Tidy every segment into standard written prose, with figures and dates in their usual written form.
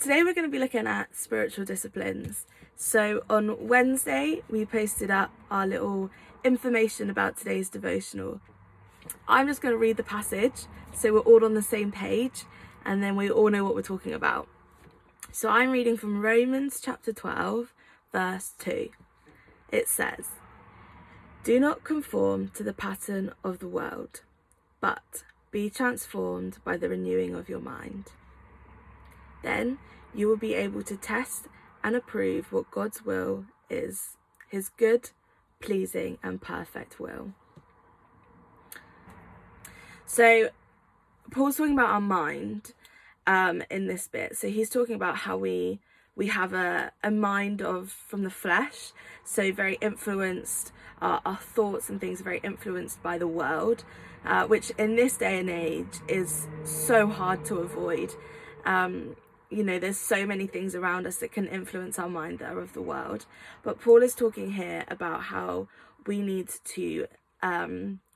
Today we're going to be looking at spiritual disciplines. So on Wednesday we posted up our little information about today's devotional. I'm just going to read the passage so we're all on the same page and then we all know what we're talking about. So I'm reading from Romans chapter 12 verse 2. It says, "Do not conform to the pattern of the world, but be transformed by the renewing of your mind. Then you will be able to test and approve what God's will is, his good, pleasing and perfect will." So Paul's talking about our mind in this bit. So he's talking about how we have a mind from the flesh, so very influenced, our thoughts and things are very influenced by the world, which in this day and age is so hard to avoid. There's so many things around us that can influence our mind that are of the world. But Paul is talking here about how we need to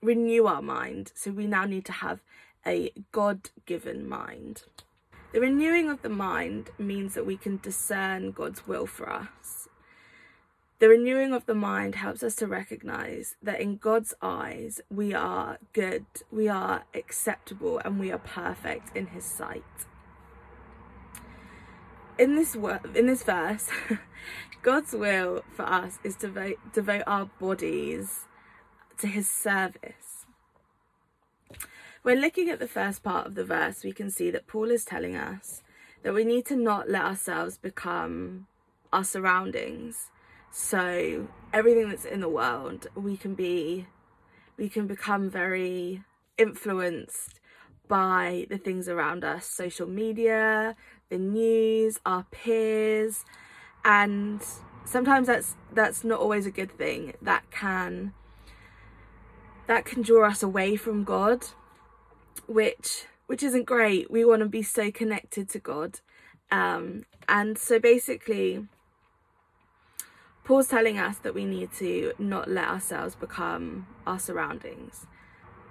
renew our mind. So we now need to have a God-given mind. The renewing of the mind means that we can discern God's will for us. The renewing of the mind helps us to recognize that in God's eyes, we are good, we are acceptable, and we are perfect in his sight. In this verse, God's will for us is to devote our bodies to his service. When looking at the first part of the verse, we can see that Paul is telling us that we need to not let ourselves become our surroundings. So everything that's in the world, we can become very influenced by the things around us, social media, the news, our peers, and sometimes that's not always a good thing. That can draw us away from God, which isn't great. We want to be so connected to God, and so basically Paul's telling us that we need to not let ourselves become our surroundings.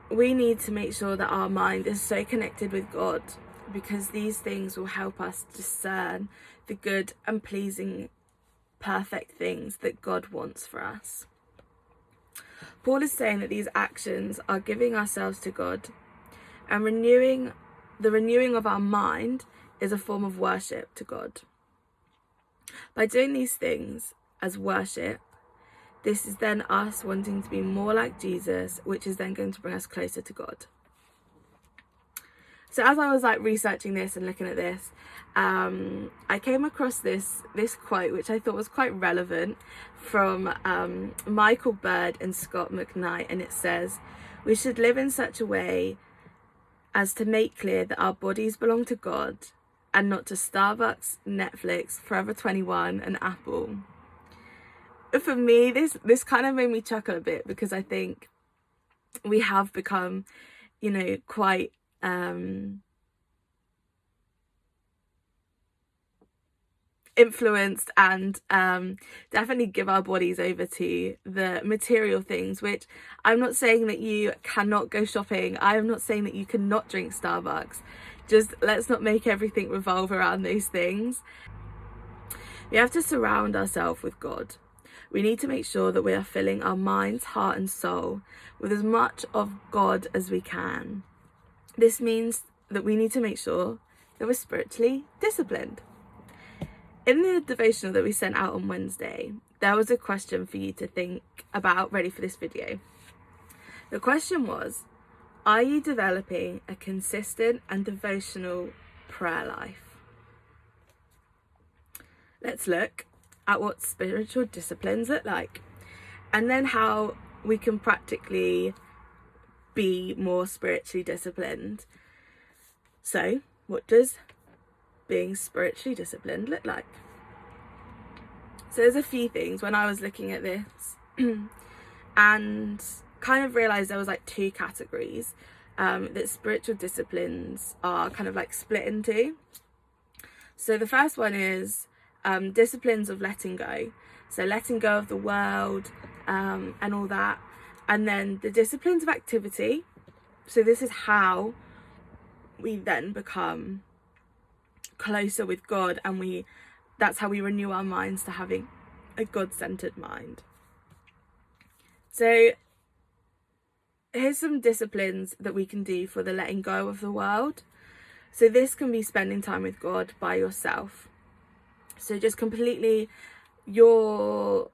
We need to make sure that our mind is so connected with God, because these things will help us discern the good and pleasing, perfect things that God wants for us. Paul is saying that these actions are giving ourselves to God, and the renewing of our mind is a form of worship to God. By doing these things as worship, this is then us wanting to be more like Jesus, which is then going to bring us closer to God. So as I was researching this and looking at this, I came across this quote, which I thought was quite relevant, from Michael Bird and Scott McKnight, and it says, "We should live in such a way as to make clear that our bodies belong to God and not to Starbucks, Netflix, Forever 21 and Apple." For me, this kind of made me chuckle a bit, because I think we have become, quite influenced and definitely give our bodies over to the material things, which I'm not saying that you cannot go shopping. I am not saying that you cannot drink Starbucks. Just let's not make everything revolve around those things. We have to surround ourselves with God. We need to make sure that we are filling our minds, heart and soul with as much of God as we can. This means that we need to make sure that we're spiritually disciplined. In the devotional that we sent out on Wednesday, there was a question for you to think about, ready for this video. The question was, are you developing a consistent and devotional prayer life? Let's look at what spiritual disciplines look like, and then how we can practically be more spiritually disciplined. So, what does being spiritually disciplined look like? So there's a few things when I was looking at this and kind of realized there was two categories that spiritual disciplines are kind of split into. So the first one is disciplines of letting go. So letting go of the world and all that. And then the disciplines of activity. So this is how we then become closer with God, and that's how we renew our minds to having a God-centered mind. So here's some disciplines that we can do for the letting go of the world. So this can be spending time with God by yourself. So just completely, you're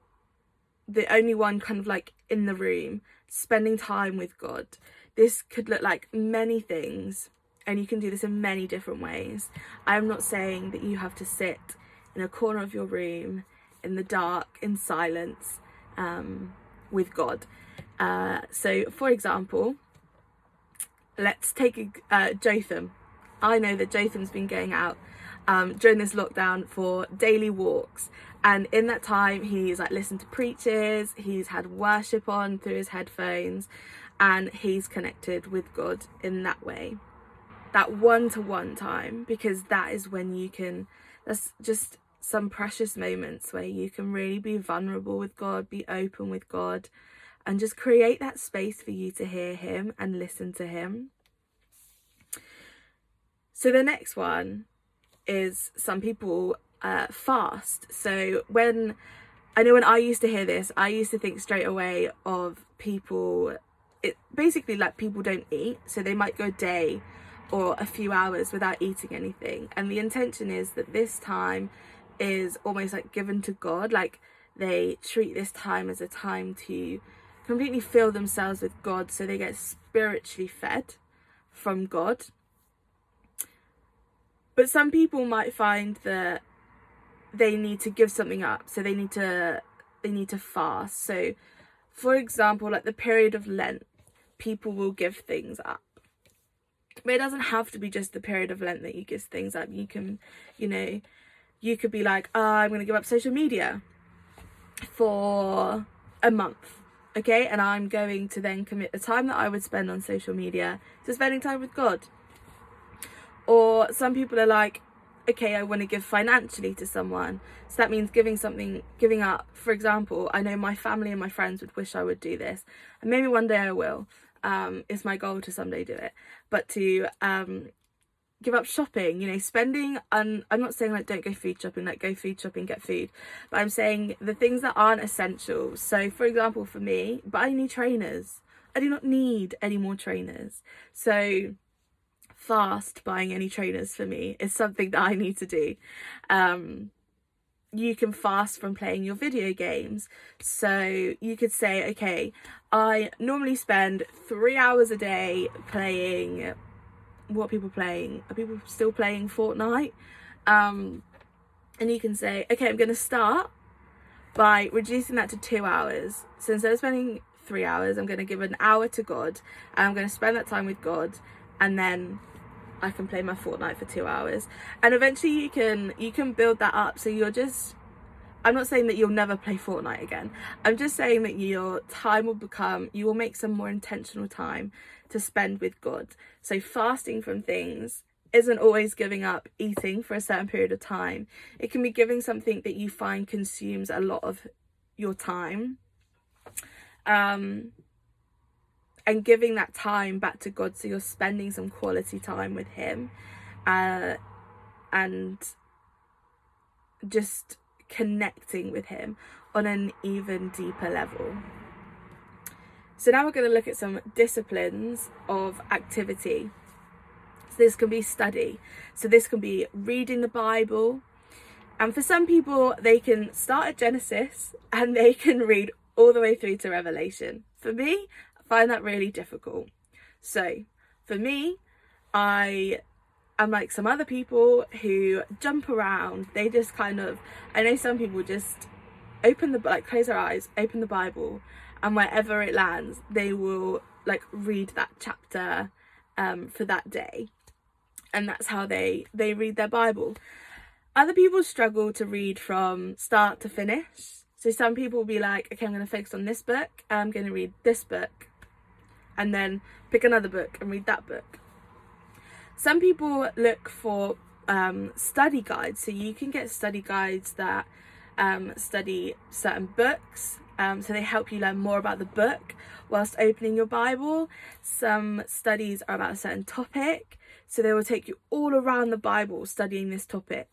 the only one kind of like in the room, spending time with God. This could look like many things, and you can do this in many different ways. I'm not saying that you have to sit in a corner of your room in the dark, in silence, with God. So for example, let's take Jotham. I know that Jotham's been going out during this lockdown for daily walks, and in that time he's like listened to preachers, he's had worship on through his headphones, and he's connected with God in that way, that one-to-one time, because that is when that's just some precious moments where you can really be vulnerable with God, be open with God, and just create that space for you to hear him and listen to him. So the next one is, some people fast. So when I used to hear this, I used to think straight away of people, basically like people don't eat, so they might go a day or a few hours without eating anything, and the intention is that this time is almost like given to God, like they treat this time as a time to completely fill themselves with God, so they get spiritually fed from God. But some people might find that they need to give something up, so they need to fast. So for example, like the period of Lent, people will give things up. But it doesn't have to be just the period of Lent that you give things up. You can, you could be like, I'm going to give up social media for a month, okay? And I'm going to then commit the time that I would spend on social media to spending time with God. Or some people are like, okay, I want to give financially to someone. So that means giving up. For example, I know my family and my friends would wish I would do this. And maybe one day I will. It's my goal to someday do it. But to give up shopping, spending, I'm not saying like don't go food shopping, like go food shopping, get food. But I'm saying the things that aren't essential. So for example, for me, buy new trainers. I do not need any more trainers. So fast buying any trainers for me is something that I need to do. You can fast from playing your video games. So you could say, okay, I normally spend 3 hours a day playing. What are people playing? Are people still playing Fortnite? And you can say, okay, I'm going to start by reducing that to 2 hours. So instead of spending 3 hours, I'm going to give an hour to God, and I'm going to spend that time with God, and then I can play my Fortnite for 2 hours. And eventually you can build that up. So I'm not saying that you'll never play Fortnite again. I'm just saying that your time you will make some more intentional time to spend with God. So fasting from things isn't always giving up eating for a certain period of time. It can be giving something that you find consumes a lot of your time. And giving that time back to God, so you're spending some quality time with him, and just connecting with him on an even deeper level. So now we're going to look at some disciplines of activity. So this can be study. So this can be reading the Bible. And for some people, they can start at Genesis and they can read all the way through to Revelation. For me, find that really difficult. So for me, I am like some other people who jump around. They just I know some people just close their eyes, open the Bible, and wherever it lands, they will read that chapter for that day. And that's how they read their Bible. Other people struggle to read from start to finish. So some people will be like, okay, I'm going to focus on this book, I'm going to read this book, and then pick another book and read that book. Some people look for study guides. So you can get study guides that study certain books So they help you learn more about the book whilst opening your Bible. Some studies are about a certain topic, so they will take you all around the Bible studying this topic.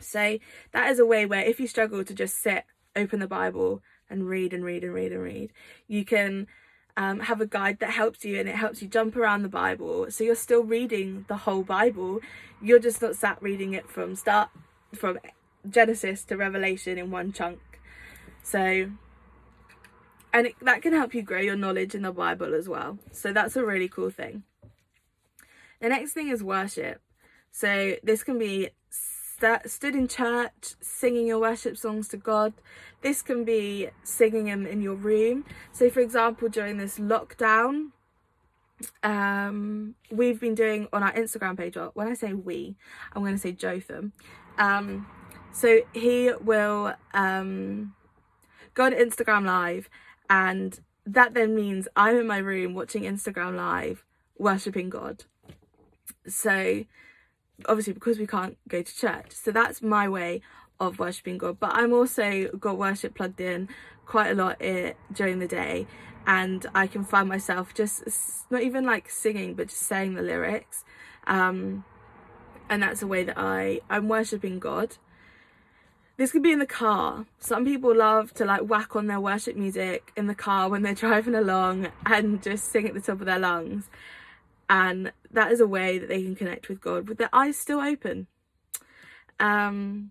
So that is a way where if you struggle to just sit, open the Bible and read, you can have a guide that helps you, and it helps you jump around the Bible. So you're still reading the whole Bible. You're just not sat reading it from Genesis to Revelation in one chunk. So, and that can help you grow your knowledge in the Bible as well. So that's a really cool thing. The next thing is worship. So this can be stood in church, singing your worship songs to God. This can be singing them in your room. So for example, during this lockdown, we've been doing on our Instagram page, or when I say we, I'm going to say Jotham. So he will go on Instagram Live, and that then means I'm in my room watching Instagram Live, worshipping God. So obviously because we can't go to church, so that's my way of worshipping God. But I'm also got worship plugged in quite a lot during the day, and I can find myself just not even like singing, but just saying the lyrics, and that's a way that I'm worshipping God. This could be in the car. Some people love to like whack on their worship music in the car when they're driving along and just sing at the top of their lungs. And that is a way that they can connect with God with their eyes still open. You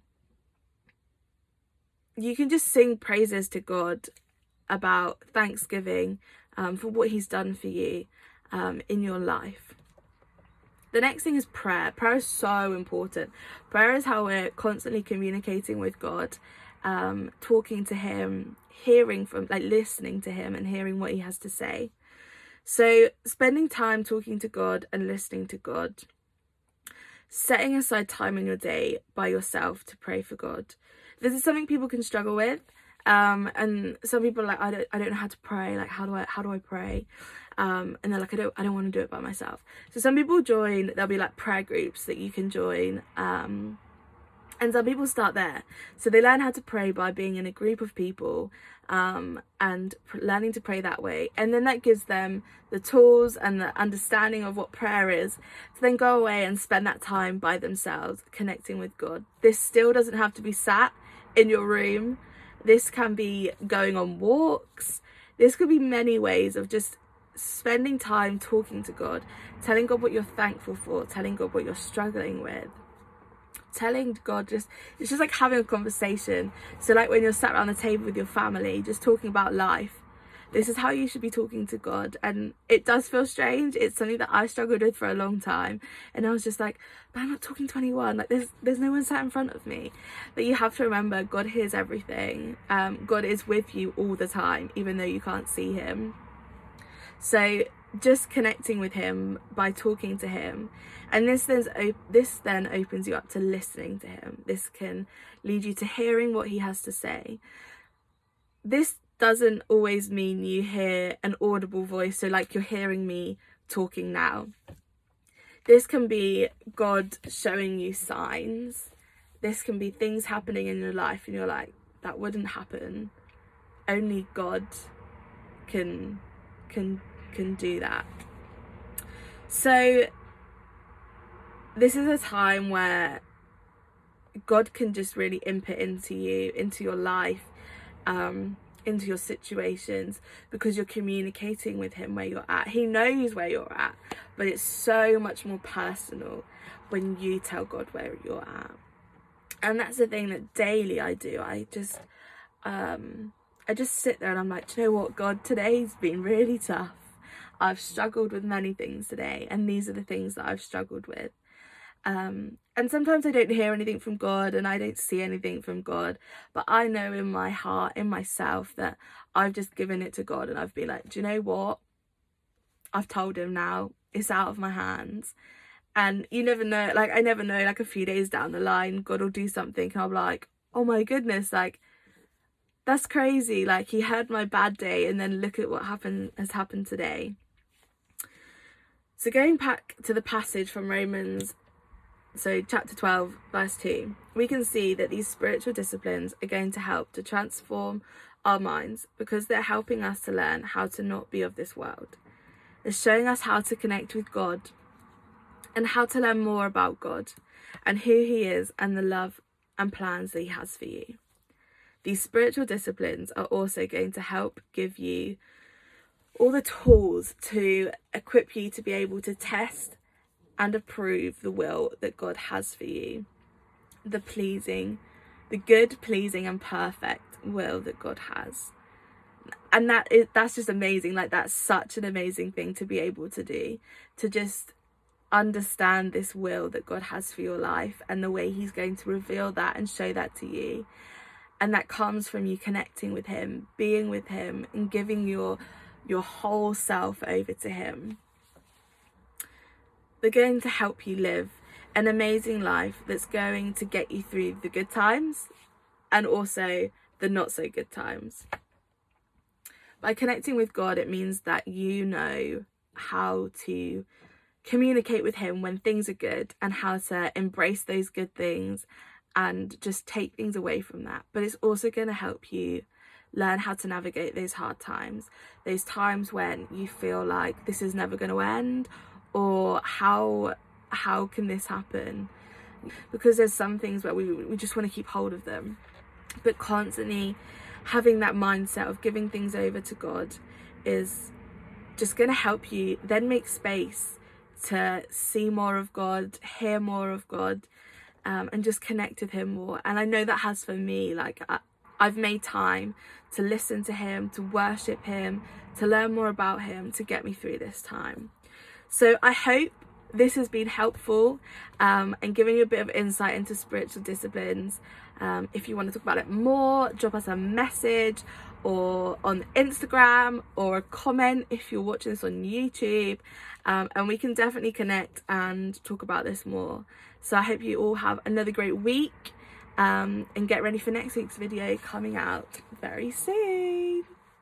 can just sing praises to God about thanksgiving for what he's done for you in your life. The next thing is prayer. Prayer is so important. Prayer is how we're constantly communicating with God, talking to him, listening to him and hearing what he has to say. So spending time talking to God and listening to God. Setting aside time in your day by yourself to pray for God. This is something people can struggle with. And some people are like, I don't know how to pray. Like, how do I pray? And they're like, I don't want to do it by myself. So some people there'll be like prayer groups that you can join. And some people start there. So they learn how to pray by being in a group of people, and learning to pray that way. And then that gives them the tools and the understanding of what prayer is to then go away and spend that time by themselves, connecting with God. This still doesn't have to be sat in your room. This can be going on walks. This could be many ways of just spending time talking to God, telling God what you're thankful for, telling God what you're struggling with, telling God it's just like having a conversation. So like when you're sat around the table with your family, just talking about life, this is how you should be talking to God. And it does feel strange. It's something that I struggled with for a long time, and I was just like, but I'm not talking to anyone, like there's no one sat in front of me. But you have to remember, God hears everything. God is with you all the time, even though you can't see him. So just connecting with him by talking to him, and this then opens you up to listening to him. This can lead you to hearing what he has to say. This doesn't always mean you hear an audible voice, so like you're hearing me talking now. This can be God showing you signs. This can be things happening in your life and you're like, that wouldn't happen. Only God can do that. So this is a time where God can just really input into you, into your life, into your situations, because you're communicating with him where you're at. He knows where you're at, but it's so much more personal when you tell God where you're at. And that's the thing that daily I do. I just sit there and I'm like, do you know what, God, today's been really tough. I've struggled with many things today, and these are the things that I've struggled with. And sometimes I don't hear anything from God and I don't see anything from God, but I know in my heart, in myself, that I've just given it to God, and I've been like, do you know what? I've told him now, it's out of my hands. And you never know, like I never know, like a few days down the line, God will do something and I'm like, oh my goodness, like that's crazy. Like he heard my bad day and then look at what has happened today. So going back to the passage from Romans, so chapter 12 verse 2, we can see that these spiritual disciplines are going to help to transform our minds, because they're helping us to learn how to not be of this world. They're showing us how to connect with God and how to learn more about God and who he is and the love and plans that he has for you. These spiritual disciplines are also going to help give you all the tools to equip you to be able to test and approve the will that God has for you. The good, pleasing and perfect will that God has. And that's just amazing. Like, that's such an amazing thing to be able to do, to just understand this will that God has for your life and the way he's going to reveal that and show that to you. And that comes from you connecting with him, being with him, and giving your whole self over to him. They're going to help you live an amazing life that's going to get you through the good times and also the not so good times. By connecting with God, it means that you know how to communicate with him when things are good and how to embrace those good things and just take things away from that. But it's also going to help you learn how to navigate those hard times, those times when you feel like this is never going to end, or how can this happen? Because there's some things where we just want to keep hold of them. But constantly having that mindset of giving things over to God is just going to help you then make space to see more of God, hear more of God, and just connect with him more. And I know that has for me, like, I've made time to listen to him, to worship him, to learn more about him, to get me through this time. So I hope this has been helpful and giving you a bit of insight into spiritual disciplines. If you want to talk about it more, drop us a message or on Instagram, or a comment if you're watching this on YouTube, and we can definitely connect and talk about this more. So I hope you all have another great week, and get ready for next week's video coming out very soon.